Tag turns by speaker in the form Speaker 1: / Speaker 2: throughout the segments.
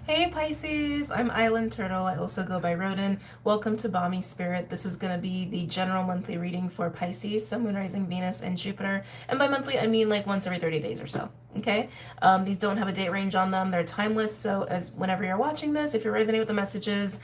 Speaker 1: Hey Pisces, I'm Island Turtle. I also go by Rodin. Welcome to BOMISpirit. This is going to be the general monthly reading for Pisces, Sun, Moon, Rising, Venus, and Jupiter. And by monthly, I mean like once every 30 days or so. Okay? These don't have a date range on them. They're timeless. So as whenever you're watching this, if you're resonating with the messages,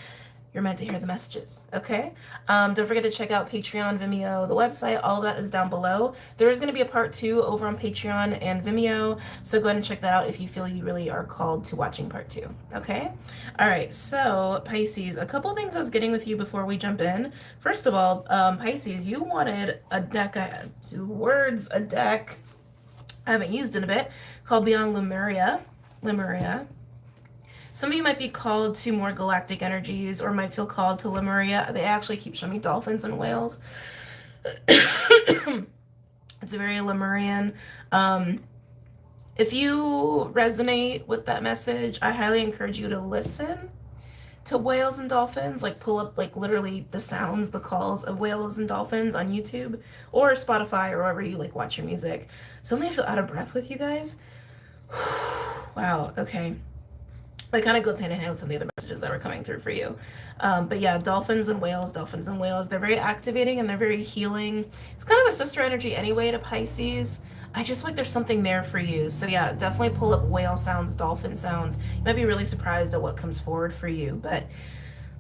Speaker 1: you're meant to hear the messages, okay? Don't forget to check out Patreon, Vimeo, the website. All of that is down below. There is going to be a part 2 over on Patreon and Vimeo, so go ahead and check that out if you feel you really are called to watching part 2, okay? All right, so Pisces, a couple things I was getting with you before we jump in. First of all, Pisces, you wanted a deck, I have 2 words, a deck I haven't used in a bit, called Beyond Lemuria. Some of you might be called to more galactic energies or might feel called to Lemuria. They actually keep showing me dolphins and whales. It's very Lemurian. If you resonate with that message, I highly encourage you to listen to whales and dolphins. Like pull up like literally the sounds, the calls of whales and dolphins on YouTube or Spotify or wherever you like watch your music. Suddenly I feel out of breath with you guys. Wow, okay. It kind of goes hand in hand with some of the other messages that were coming through for you. But yeah, dolphins and whales, they're very activating and they're very healing. It's kind of a sister energy anyway to Pisces. I just feel like there's something there for you. So yeah, definitely pull up whale sounds, dolphin sounds. You might be really surprised at what comes forward for you. But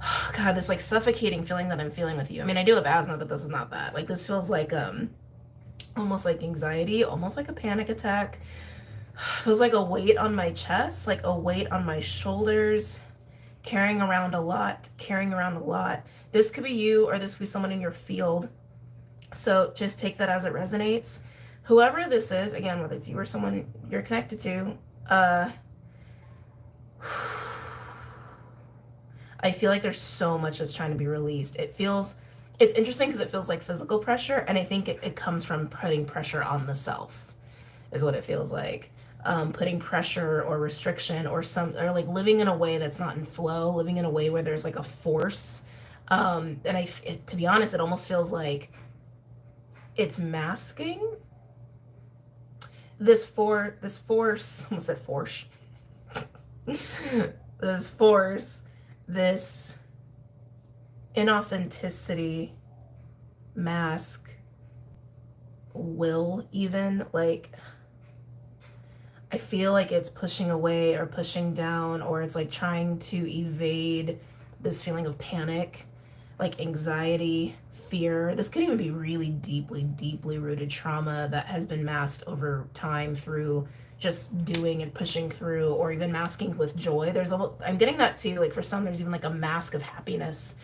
Speaker 1: oh God, this like suffocating feeling that I'm feeling with you. I mean, I do have asthma, but this is not that. Like this feels like almost like anxiety, almost like a panic attack. Feels like a weight on my chest, like a weight on my shoulders, carrying around a lot. This could be you or this could be someone in your field. So just take that as it resonates. Whoever this is, again, whether it's you or someone you're connected to, I feel like there's so much that's trying to be released. It's interesting because it feels like physical pressure, and I think it comes from putting pressure on the self, is what it feels like. Putting pressure or restriction or like living in a way that's not in flow, living in a way where there's like a force. And to be honest, it almost feels like it's masking this force, almost said force, this inauthenticity, mask, will even, like, I feel like it's pushing away or pushing down, or it's like trying to evade this feeling of panic, like anxiety, fear. This could even be really deeply rooted trauma that has been masked over time through just doing and pushing through, or even masking with joy. I'm getting that too, like for some there's even like a mask of happiness.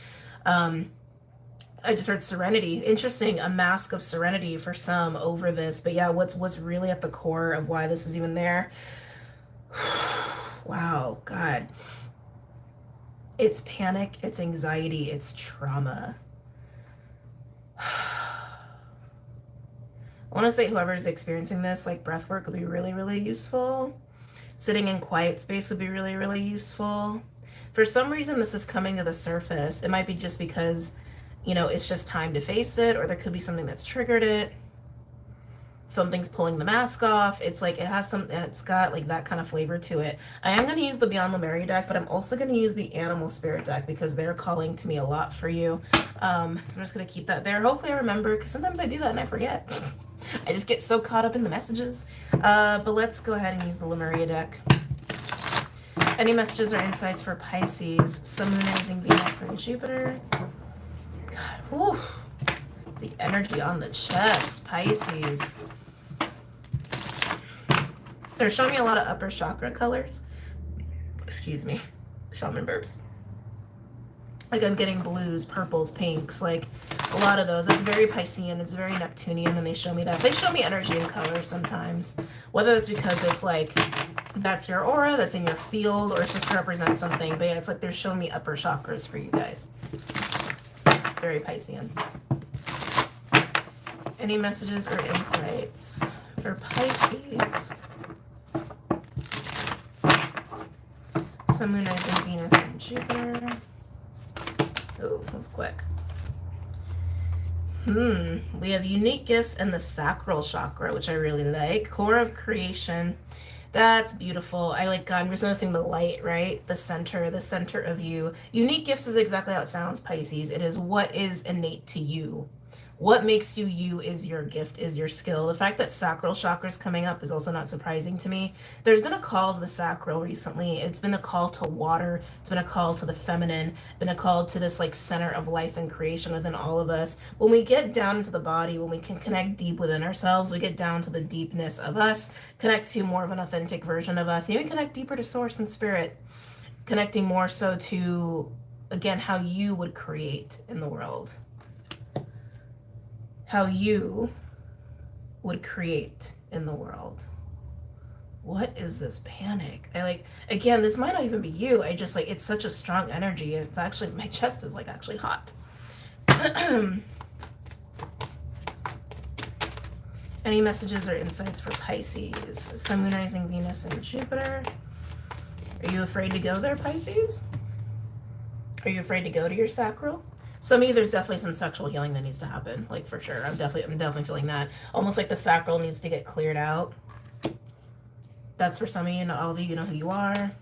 Speaker 1: I just heard serenity. Interesting, a mask of serenity for some over this. But yeah, what's really at the core of why this is even there? Wow, God. It's panic, it's anxiety, it's trauma. I want to say whoever's experiencing this, like breath work would be really useful. Sitting in quiet space would be really useful. For some reason, this is coming to the surface. It might be just because, you know, it's just time to face it, or there could be something that's triggered it. Something's pulling the mask off. It's like it's got like that kind of flavor to it. I am going to use the Beyond Lemuria deck, but I'm also going to use the Animal Spirit deck because they're calling to me a lot for you. So I'm just going to keep that there. Hopefully I remember, because sometimes I do that and I forget. I just get so caught up in the messages. But let's go ahead and use the Lemuria deck. Any messages or insights for Pisces, Sun, Moon, Rising, Venus, and Jupiter? God, whew. The energy on the chest, Pisces. They're showing me a lot of upper chakra colors. Excuse me, shaman burps. Like I'm getting blues, purples, pinks, like a lot of those. It's very Piscean, it's very Neptunian, and they show me that. They show me energy and color sometimes. Whether it's because it's like, that's your aura, that's in your field, or it's just to represent something. But yeah, it's like they're showing me upper chakras for you guys. It's very Piscean. Any messages or insights for Pisces? Sun, Moon, Rising, Venus, and Jupiter. Oh, that was quick. We have unique gifts in the Sacral chakra, which I really like. Core of creation. That's beautiful. I like, God, I'm just noticing the light, right? The center of you. Unique gifts is exactly how it sounds, Pisces. It is what is innate to you. What makes you you is your gift, is your skill. The fact that sacral chakra is coming up is also not surprising to me. There's been a call to the sacral recently. It's been a call to water. It's been a call to the feminine, been a call to this like center of life and creation within all of us. When we get down into the body, when we can connect deep within ourselves, we get down to the deepness of us, connect to more of an authentic version of us, even connect deeper to source and spirit, connecting more so to, again, how you would create in the world. How you would create in the world. What is this panic? I like, again, this might not even be you. I just like, it's such a strong energy. It's actually, my chest is like actually hot. Any messages or insights for Pisces? Sun, Moon, Rising, Venus, and Jupiter. Are you afraid to go there, Pisces? Are you afraid to go to your sacral? Some of you, there's definitely some sexual healing that needs to happen, like for sure. I'm definitely feeling that. Almost like the sacral needs to get cleared out. That's for some of you, not all of you. You know who you are.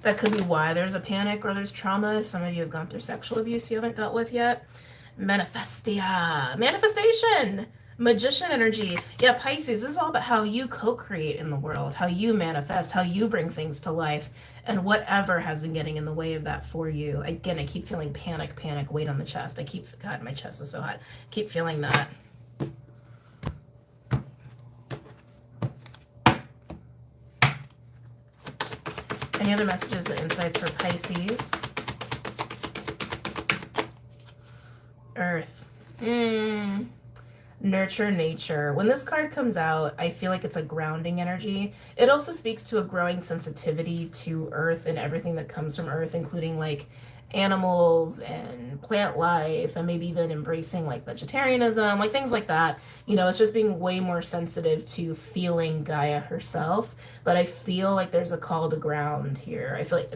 Speaker 1: That could be why there's a panic or there's trauma. If some of you have gone through sexual abuse you haven't dealt with yet. Manifestation. Magician energy. Yeah, Pisces, this is all about how you co-create in the world, how you manifest, how you bring things to life, and whatever has been getting in the way of that for you. Again, I keep feeling panic, weight on the chest. God, my chest is so hot. Keep feeling that. Any other messages or insights for Pisces? Earth. Nurture nature. When this card comes out, I feel like it's a grounding energy. It also speaks to a growing sensitivity to earth and everything that comes from earth, including like animals and plant life, and maybe even embracing like vegetarianism, like things like that. You know, it's just being way more sensitive to feeling Gaia herself. But I feel like there's a call to ground here. I feel like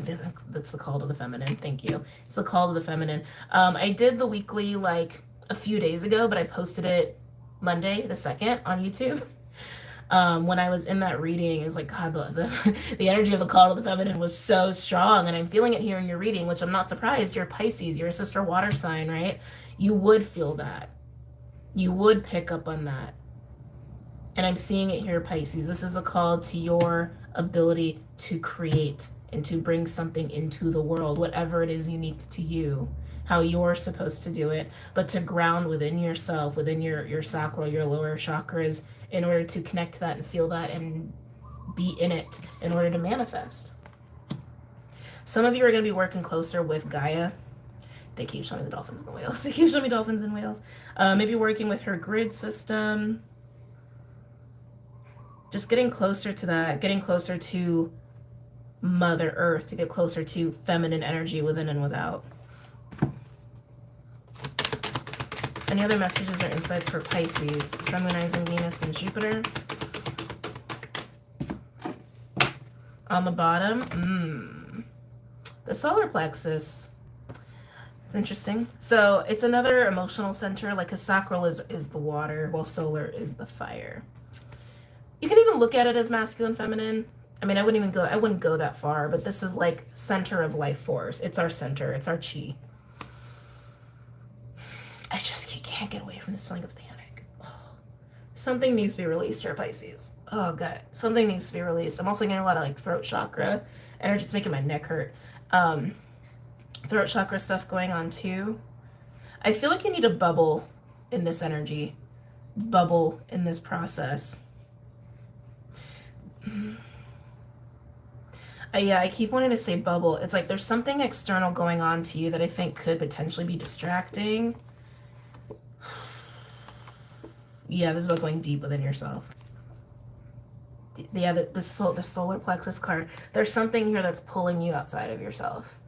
Speaker 1: that's the call to the feminine. Thank you. It's the call to the feminine. I did the weekly like a few days ago, but I posted it Monday the 2nd on YouTube. When I was in that reading, it was like, God, the energy of the call to the feminine was so strong, and I'm feeling it here in your reading, which I'm not surprised. You're Pisces, you're a sister water sign, right? You would feel that. You would pick up on that. And I'm seeing it here, Pisces. This is a call to your ability to create and to bring something into the world, whatever it is unique to you, how you're supposed to do it, but to ground within yourself, within your sacral, your lower chakras, in order to connect to that and feel that and be in it in order to manifest. Some of you are going to be working closer with Gaia. They keep showing me the dolphins and the whales. They keep showing me dolphins and whales. Maybe working with her grid system. Just getting closer to that, getting closer to Mother Earth, to get closer to feminine energy within and without. Any other messages or insights for Pisces? Sun, Moon, Rising, Venus, and Jupiter. On the bottom, the solar plexus. It's interesting. So it's another emotional center, like a sacral is the water, while solar is the fire. You can even look at it as masculine, feminine. I mean, I wouldn't go that far, but this is like center of life force. It's our center. It's our chi. I just can't get away from this feeling of panic. Oh, something needs to be released here, Pisces. Oh, God. Something needs to be released. I'm also getting a lot of like throat chakra energy. It's making my neck hurt. Throat chakra stuff going on too. I feel like you need a bubble in this energy. Bubble in this process. Yeah, I keep wanting to say bubble. It's like there's something external going on to you that I think could potentially be distracting. Yeah, this is about going deep within yourself. Yeah, the solar plexus card. There's something here that's pulling you outside of yourself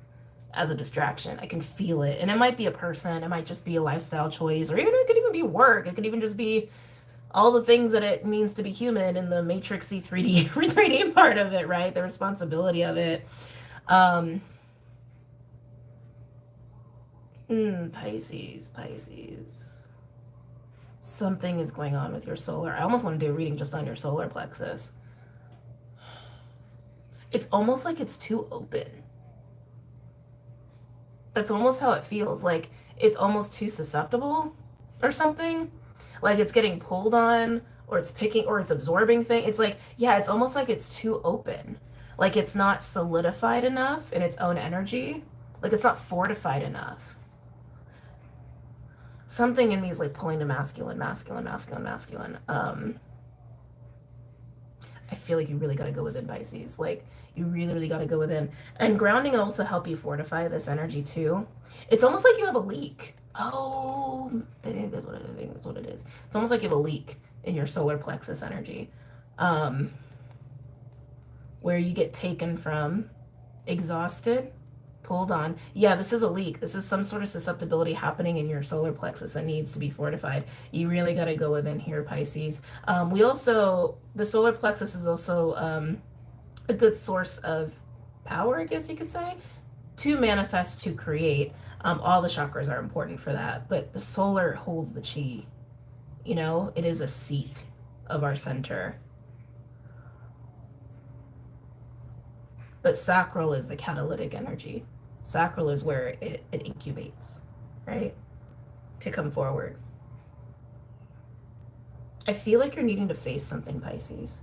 Speaker 1: as a distraction. I can feel it. And it might be a person. It might just be a lifestyle choice. Or even it could even be work. It could even just be all the things that it means to be human in the matrixy 3D part of it, right? The responsibility of it. Pisces. Something is going on with your solar. I almost want to do a reading just on your solar plexus. It's almost like it's too open. That's almost how it feels. Like it's almost too susceptible or something. Like it's getting pulled on, or it's picking, or it's absorbing thing. It's like, yeah, it's almost like it's too open. Like it's not solidified enough in its own energy. Like it's not fortified enough. Something in me is like pulling to masculine, masculine, masculine, masculine. I feel like you really got to go within, Pisces. Like you really, really got to go within. And grounding will also help you fortify this energy too. It's almost like you have a leak. Oh, I think that's what it is. It's almost like you have a leak in your solar plexus energy, where you get taken from, exhausted, pulled on. Yeah, this is a leak. This is some sort of susceptibility happening in your solar plexus that needs to be fortified. You really got to go within here, Pisces. The solar plexus is also a good source of power, I guess you could say, to manifest, to create. All the chakras are important for that, but the solar holds the chi. You know, it is a seat of our center. But sacral is the catalytic energy. Sacral is where it incubates, right? To come forward. I feel like you're needing to face something, Pisces.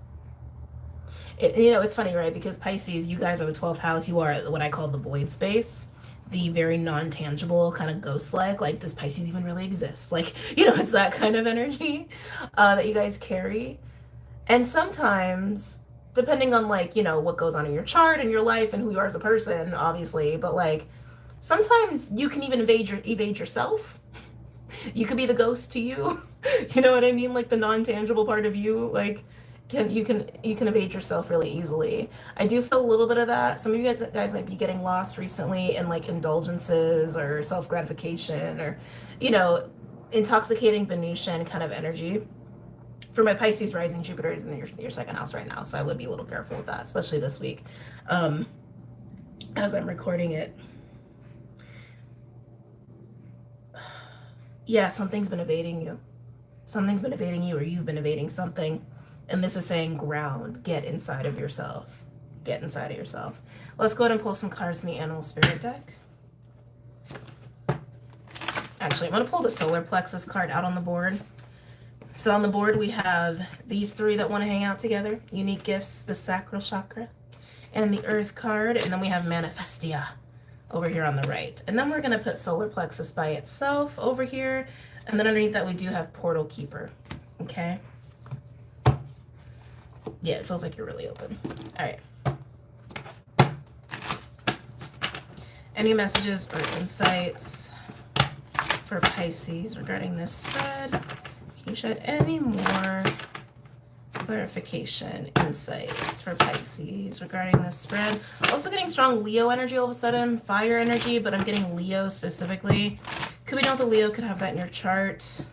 Speaker 1: It's funny, right? Because Pisces, you guys are the 12th house. You are what I call the void space, the very non-tangible, kind of ghost-like. Like, does Pisces even really exist? Like, it's that kind of energy that you guys carry. And sometimes, depending on what goes on in your chart and your life and who you are as a person, obviously, but like sometimes you can even evade yourself. You could be the ghost to you. You know what I mean? Like the non-tangible part of you, like you can evade yourself really easily. I do feel a little bit of that. Some of you guys might be getting lost recently in like indulgences or self-gratification or intoxicating Venusian kind of energy. For my Pisces rising, Jupiter is in your second house right now, so I would be a little careful with that, especially this week as I'm recording it. Yeah, something's been evading you. Something's been evading you, or you've been evading something. And this is saying ground, get inside of yourself. Get inside of yourself. Let's go ahead and pull some cards from the Animal Spirit deck. Actually, I'm going to pull the Solar Plexus card out on the board. So on the board, we have these three that want to hang out together. Unique gifts, the Sacral chakra, and the Earth card. And then we have Manifestia over here on the right. And then we're going to put Solar Plexus by itself over here. And then underneath that, we do have Portal Keeper. Okay. Yeah, it feels like you're really open. All right. Any messages or insights for Pisces regarding this spread? Can you shed any more clarification, insights for Pisces regarding this spread? Also getting strong Leo energy all of a sudden, fire energy, but I'm getting Leo specifically. Could we know that Leo could have that in your chart?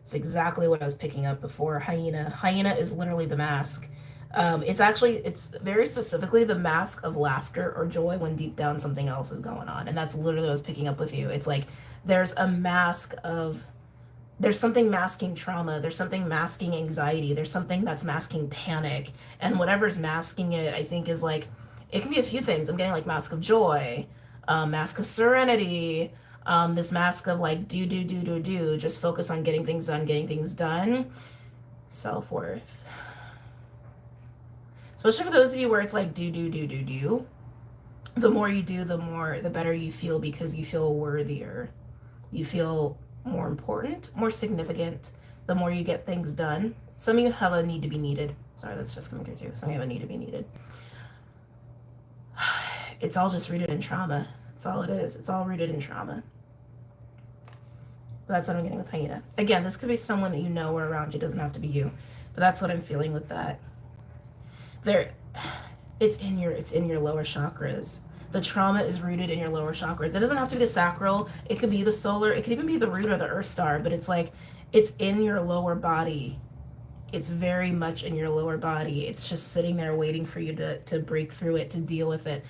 Speaker 1: It's exactly what I was picking up before. Hyena. Hyena is literally the mask. It's very specifically the mask of laughter or joy when deep down something else is going on. And that's literally what I was picking up with you. It's like there's something masking trauma. There's something masking anxiety. There's something that's masking panic. And whatever's masking it, I think is like, it can be a few things. I'm getting like mask of joy, mask of serenity, this mask of like do, just focus on getting things done, self-worth. Especially for those of you where it's like do. The more you do, the better you feel, because you feel worthier. You feel more important, more significant, the more you get things done. Some of you have a need to be needed. Sorry, that's just coming through too. Some of you have a need to be needed. It's all just rooted in trauma. That's all it is. It's all rooted in trauma. But that's what I'm getting with Hyena. Again, this could be someone that you know or around you. It doesn't have to be you. But that's what I'm feeling with that. It's in your lower chakras. The trauma is rooted in your lower chakras. It doesn't have to be the sacral. It could be the solar. It could even be the root or the earth star, but it's like, it's in your lower body. It's very much in your lower body. It's just sitting there waiting for you to break through it, to deal with it.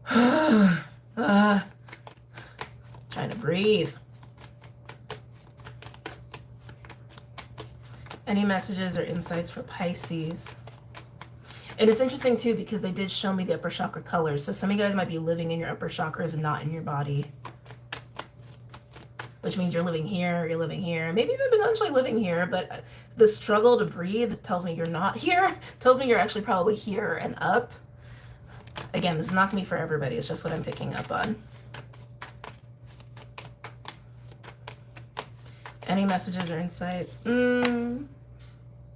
Speaker 1: Trying to breathe. Any messages or insights for Pisces? And it's interesting too, because they did show me the upper chakra colors. So some of you guys might be living in your upper chakras and not in your body. Which means you're living here, maybe even potentially living here, but the struggle to breathe tells me you're not here. Tells me you're actually probably here and up. Again, this is not going to be for everybody. It's just what I'm picking up on. Any messages or insights? The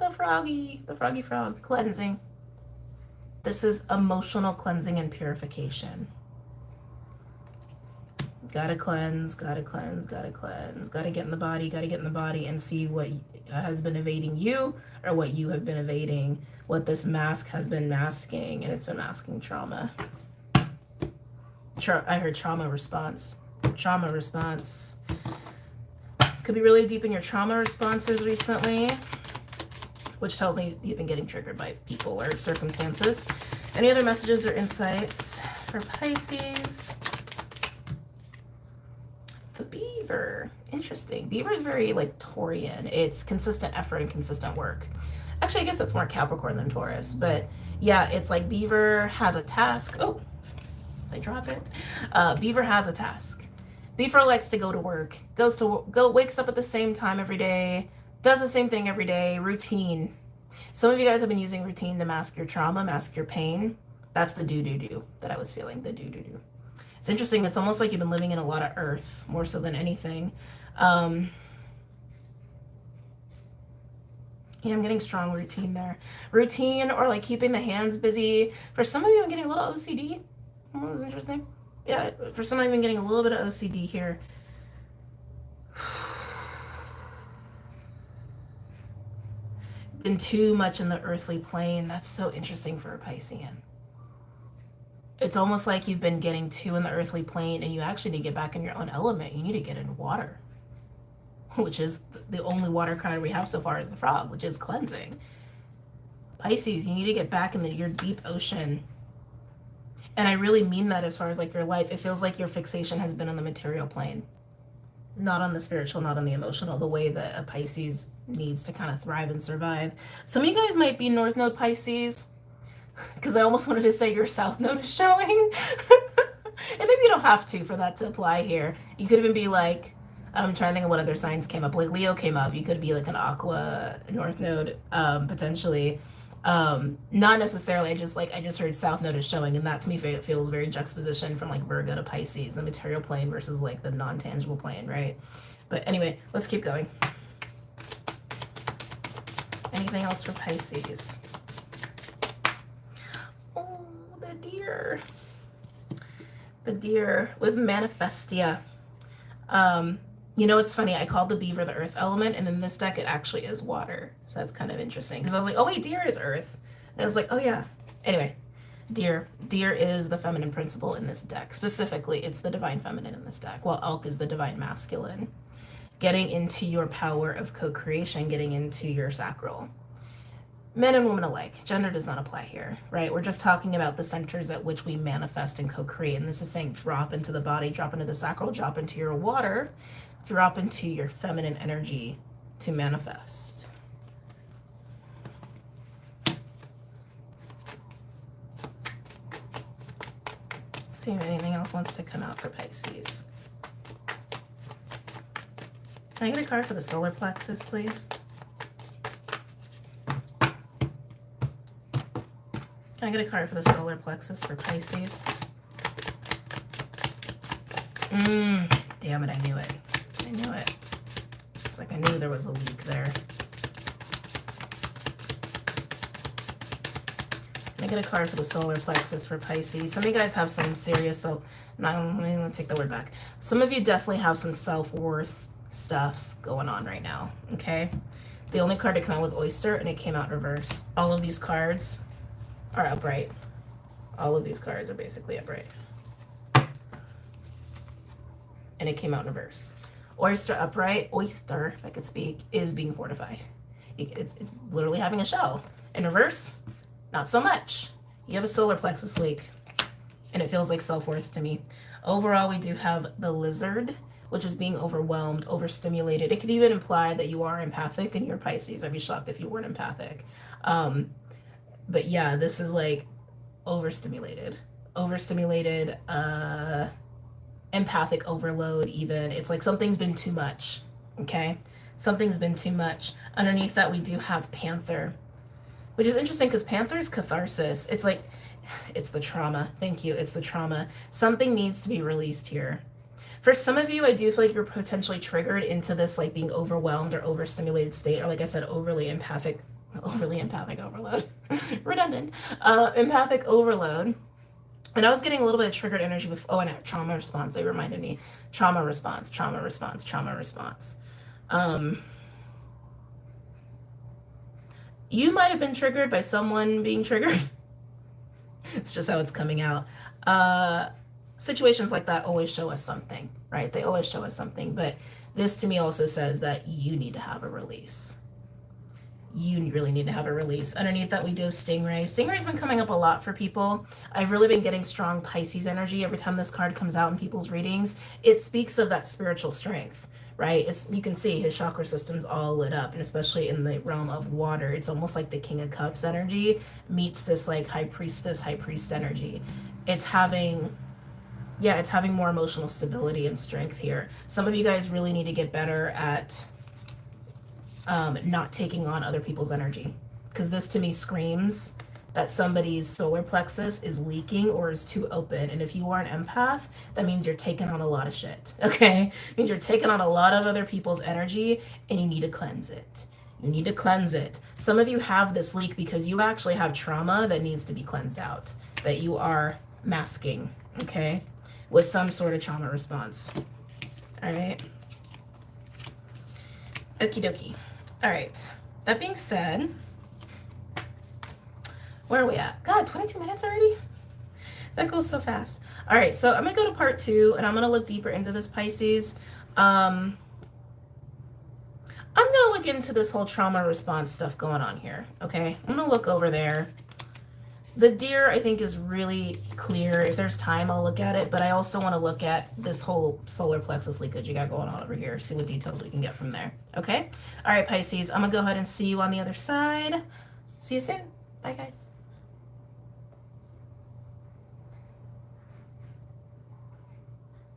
Speaker 1: froggy frog, cleansing. This is emotional cleansing and purification. Gotta cleanse, gotta cleanse, gotta cleanse. Gotta get in the body, and see what has been evading you, or what you have been evading, what this mask has been masking, and it's been masking trauma. I heard trauma response. Trauma response. Could be really deep in your trauma responses recently, which tells me you've been getting triggered by people or circumstances. Any other messages or insights for Pisces? The beaver. Interesting. Beaver is very like Taurian. It's consistent effort and consistent work. Actually, I guess it's more Capricorn than Taurus. But yeah, it's like Beaver has a task. Oh, did I drop it? Beaver has a task. Beaver likes to go to work. Wakes up at the same time every day. Does the same thing every day, routine. Some of you guys have been using routine to mask your trauma, mask your pain. That's the do that I was feeling, the do. It's interesting. It's almost like you've been living in a lot of earth, more so than anything. Yeah, I'm getting strong routine there. Routine, or like keeping the hands busy. For some of you, I'm getting a little OCD. Oh, that was interesting. Yeah, for some of you, I'm getting a little bit of OCD here. Been too much in the earthly plane. That's so interesting for a Piscean. It's almost like you've been getting too in the earthly plane, and you actually need to get back in your own element. You need to get in water, which is the only water card we have so far is the frog, which is cleansing. Pisces, you need to get back in your deep ocean. And I really mean that as far as like your life. It feels like your fixation has been on the material plane, not on the spiritual, not on the emotional, the way that a Pisces needs to kind of thrive and survive. Some of you guys might be North Node Pisces, because I almost wanted to say your South Node is showing. And maybe you don't have to for that to apply here. You could even be like, I'm trying to think of what other signs came up. Like Leo came up. You could be like an Aqua North Node, potentially. Not necessarily. I just heard South Node is showing, and that to me feels very juxtaposition from like Virgo to Pisces, the material plane versus like the non-tangible plane, right? But anyway, let's keep going. Anything else for Pisces? Oh, the deer. The deer with Manifestia. You know, it's funny. I called the beaver the earth element, and in this deck, it actually is water. So that's kind of interesting, because I was like, oh wait, deer is earth. And I was like, oh yeah. Anyway, deer. Deer is the feminine principle in this deck. Specifically, it's the divine feminine in this deck, while elk is the divine masculine. Getting into your power of co-creation, getting into your sacral. Men and women alike. Gender does not apply here, right? We're just talking about the centers at which we manifest and co-create. And this is saying drop into the body, drop into the sacral, drop into your water, drop into your feminine energy to manifest. Let's see if anything else wants to come out for Pisces. Can I get a card for the solar plexus, please? Can I get a card for the solar plexus for Pisces? Damn it, I knew it. I knew it. It's like I knew there was a leak there. Can I get a card for the solar plexus for Pisces? Some of you guys have some serious, I'm going to take the word back. Some of you definitely have some self-worth stuff going on right now, okay? The only card to come out was Oyster, and it came out in reverse. All of these cards are upright. All of these cards are basically upright. And it came out in reverse. Oyster upright, oyster, if I could speak, is being fortified. It's literally having a shell. In reverse, not so much. You have a solar plexus leak, and it feels like self-worth to me. Overall, we do have the lizard, which is being overwhelmed, overstimulated. It could even imply that you are empathic and you're Pisces. I'd be shocked if you weren't empathic. But yeah, this is like overstimulated, empathic overload even. It's like something's been too much, okay? Something's been too much. Underneath that, we do have Panther, which is interesting because Panther is catharsis. It's like, it's the trauma. Thank you. It's the trauma. Something needs to be released here. For some of you, I do feel like you're potentially triggered into this like being overwhelmed or overstimulated state, or like I said, overly empathic overload. Redundant. Empathic overload. And I was getting a little bit of triggered energy before. Oh, and trauma response. They reminded me. Trauma response, trauma response, trauma response. You might have been triggered by someone being triggered. It's just how it's coming out. Situations like that always show us something, right? They always show us something. But this to me also says that you need to have a release. You really need to have a release. Underneath that, we do Stingray. Stingray's been coming up a lot for people. I've really been getting strong Pisces energy every time this card comes out in people's readings. It speaks of that spiritual strength, right? You can see his chakra system's all lit up, and especially in the realm of water, it's almost like the King of Cups energy meets this like high priest energy. It's having more emotional stability and strength here. Some of you guys really need to get better at not taking on other people's energy, because this to me screams that somebody's solar plexus is leaking or is too open. And if you are an empath, that means you're taking on a lot of shit, okay? It means you're taking on a lot of other people's energy, and you need to cleanse it. You need to cleanse it. Some of you have this leak because you actually have trauma that needs to be cleansed out, that you are masking, okay, with some sort of trauma response. All right. Okie dokie. All right, that being said, where are we at? God, 22 minutes already? That goes so fast. All right, so I'm gonna go to part 2, and I'm gonna look deeper into this Pisces. I'm gonna look into this whole trauma response stuff going on here, okay? I'm gonna look over there. The deer, I think, is really clear. If there's time, I'll look at it, but I also want to look at this whole solar plexus leakage you got going on over here, see what details we can get from there, okay? All right, Pisces, I'm going to go ahead and see you on the other side. See you soon. Bye, guys.